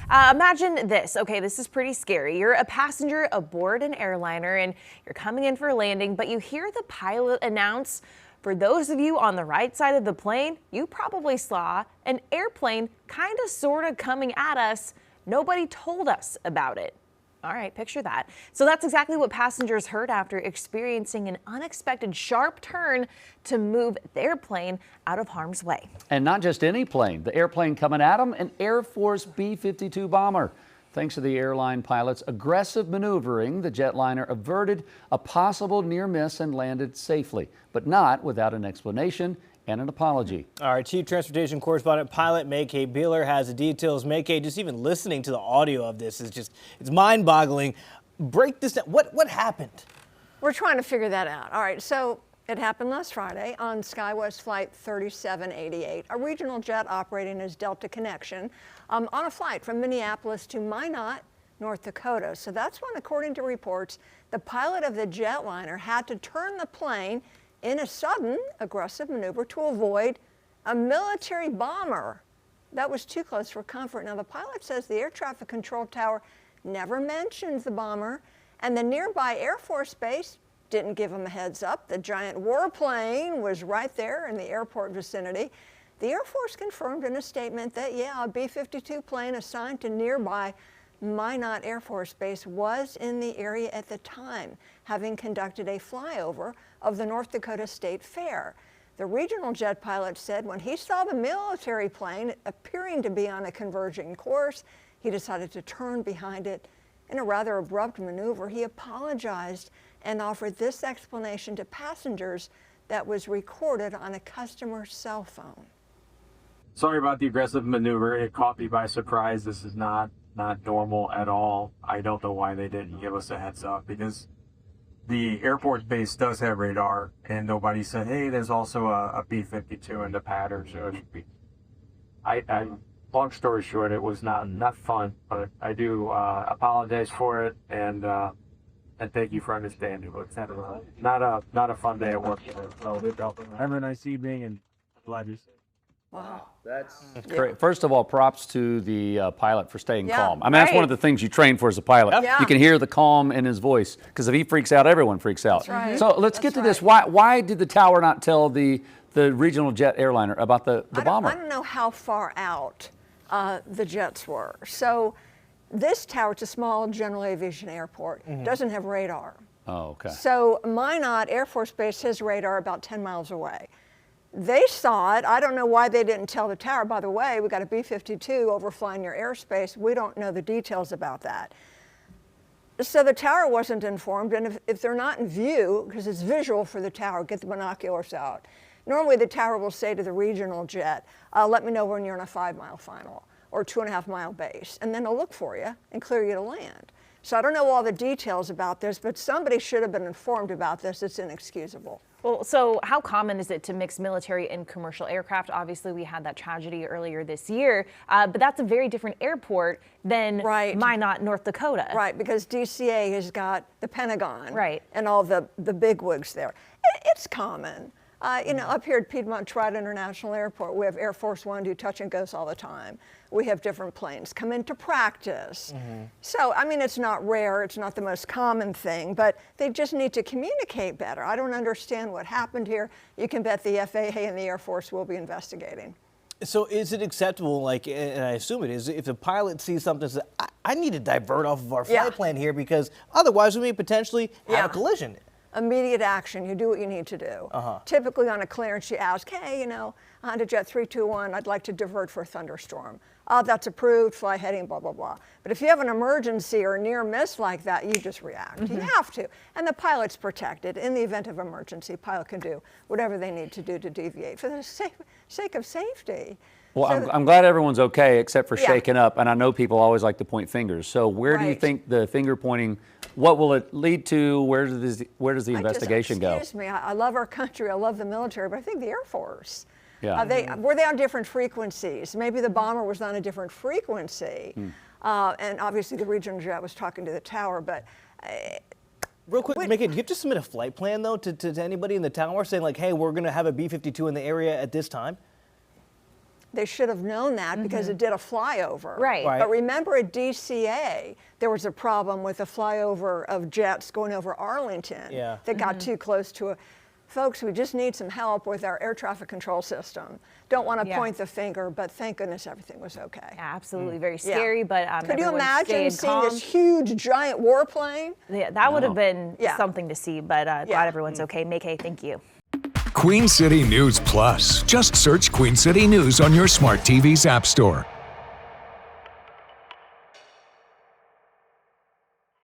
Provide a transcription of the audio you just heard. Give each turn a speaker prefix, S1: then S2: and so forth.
S1: Imagine this. Okay, this is pretty scary. You're a passenger aboard an airliner and you're coming in for a landing, but you hear the pilot announce, for those of you on the right side of the plane, you probably saw an airplane kind of sort of coming at us. Nobody told us about it. All right, picture that. So that's exactly what passengers heard after experiencing an unexpected sharp turn to move their plane out of harm's way.
S2: And not just any plane. The airplane coming at them, an Air Force B-52 bomber. Thanks to the airline pilot's aggressive maneuvering, the jetliner averted a possible near miss and landed safely, but not without an explanation and an apology.
S3: All right, Chief Transportation Correspondent Pilot May-Kay Beeler has the details. May-Kay, just even listening to the audio of this is it's mind-boggling. Break this down. What happened?
S4: We're trying to figure that out. All right, so it happened last Friday on SkyWest Flight 3788, a regional jet operating as Delta Connection, on a flight from Minneapolis to Minot, North Dakota. So that's when, according to reports, the pilot of the jetliner had to turn the plane in a sudden, aggressive maneuver to avoid a military bomber that was too close for comfort. Now, the pilot says the air traffic control tower never mentions the bomber, and the nearby Air Force Base didn't give him a heads up. The giant warplane was right there in the airport vicinity. The Air Force confirmed in a statement that, yeah, a B-52 plane assigned to nearby Minot Air Force Base was in the area at the time, having conducted a flyover of the North Dakota State Fair. The regional jet pilot said when he saw the military plane appearing to be on a converging course, he decided to turn behind it. In a rather abrupt maneuver, he apologized and offered this explanation to passengers that was recorded on a customer's cell phone.
S5: Sorry about the aggressive maneuver. It caught me by surprise. This is not normal at all. I don't know why they didn't give us a heads up, because the Air Force Base does have radar, and nobody said, hey, there's also a B-52 in the pattern. So it should be. Long story short, it was not fun, but I do apologize for it, and thank you for understanding. It's not a fun day at work. So have a nice evening, and glad you're safe.
S4: Wow.
S2: That's great. First of all, props to the pilot for staying calm. I mean,
S1: right.
S2: That's one of the things you train for as a pilot.
S4: Yeah.
S2: You can hear the calm in his voice, because if he freaks out, everyone freaks out.
S4: That's right.
S2: So let's get to this. Why did the tower not tell the regional jet airliner about the bomber?
S4: I don't know how far out the jets were. So this tower, it's a small general aviation airport, doesn't have radar.
S2: Oh, okay.
S4: So Minot Air Force Base has radar about 10 miles away. They saw it. I don't know why they didn't tell the tower. By the way, we got a B-52 overflying your airspace. We don't know the details about that. So the tower wasn't informed, and if they're not in view, because it's visual for the tower, get the binoculars out. Normally the tower will say to the regional jet, let me know when you're on a 5-mile final or 2.5-mile base, and then they'll look for you and clear you to land. So I don't know all the details about this, but somebody should have been informed about this. It's inexcusable.
S1: Well, so how common is it to mix military and commercial aircraft? Obviously, we had that tragedy earlier this year, but that's a very different airport than Minot, North Dakota.
S4: Right, because DCA has got the Pentagon and all the bigwigs there. It's common. Up here at Piedmont Triad International Airport, we have Air Force One do touch and goes all the time. We have different planes come into practice. So, I mean, it's not rare, it's not the most common thing, but they just need to communicate better. I don't understand what happened here. You can bet the FAA and the Air Force will be investigating.
S3: So is it acceptable, and I assume it is, if the pilot sees something and says, I need to divert off of our flight plan here, because otherwise we may potentially have a collision?
S4: Immediate action, you do what you need to do. Typically on a clearance you ask, hey, Honda Jet 321, I'd like to divert for a thunderstorm. That's approved, fly heading, blah, blah, blah. But if you have an emergency or a near miss like that, you just react. You have to. And the pilot's protected. In the event of emergency, pilot can do whatever they need to do to deviate for the sake of safety.
S2: Well, so I'm glad everyone's okay except for shaking up, and I know people always like to point fingers. So where do you think the finger pointing, what will it lead to? Where does the investigation go?
S4: Excuse me, I love our country, I love the military, but I think the Air Force.
S2: Yeah.
S4: Were they on different frequencies? Maybe the bomber was on a different frequency. And obviously the regional jet was talking to the tower, but
S3: real quick, Mickey, do you have to submit a flight plan, though, to anybody in the tower saying, like, hey, we're going to have a B-52 in the area at this time?
S4: they should have known that because it did a flyover.
S1: Right.
S3: Right.
S4: But remember at DCA, there was a problem with a flyover of jets going over Arlington that got too close to a. Folks, we just need some help with our air traffic control system. Don't want to point the finger, but thank goodness everything was okay.
S1: Yeah, absolutely, very scary, but
S4: Could you
S1: everyone's
S4: imagine
S1: staying
S4: seeing
S1: calm.
S4: this huge, giant warplane?
S1: Yeah, that would have been
S4: Yeah.
S1: something to see, but glad everyone's okay. Make-Hay, thank you.
S6: Queen City News Plus. Just search Queen City News on your smart TV's app store.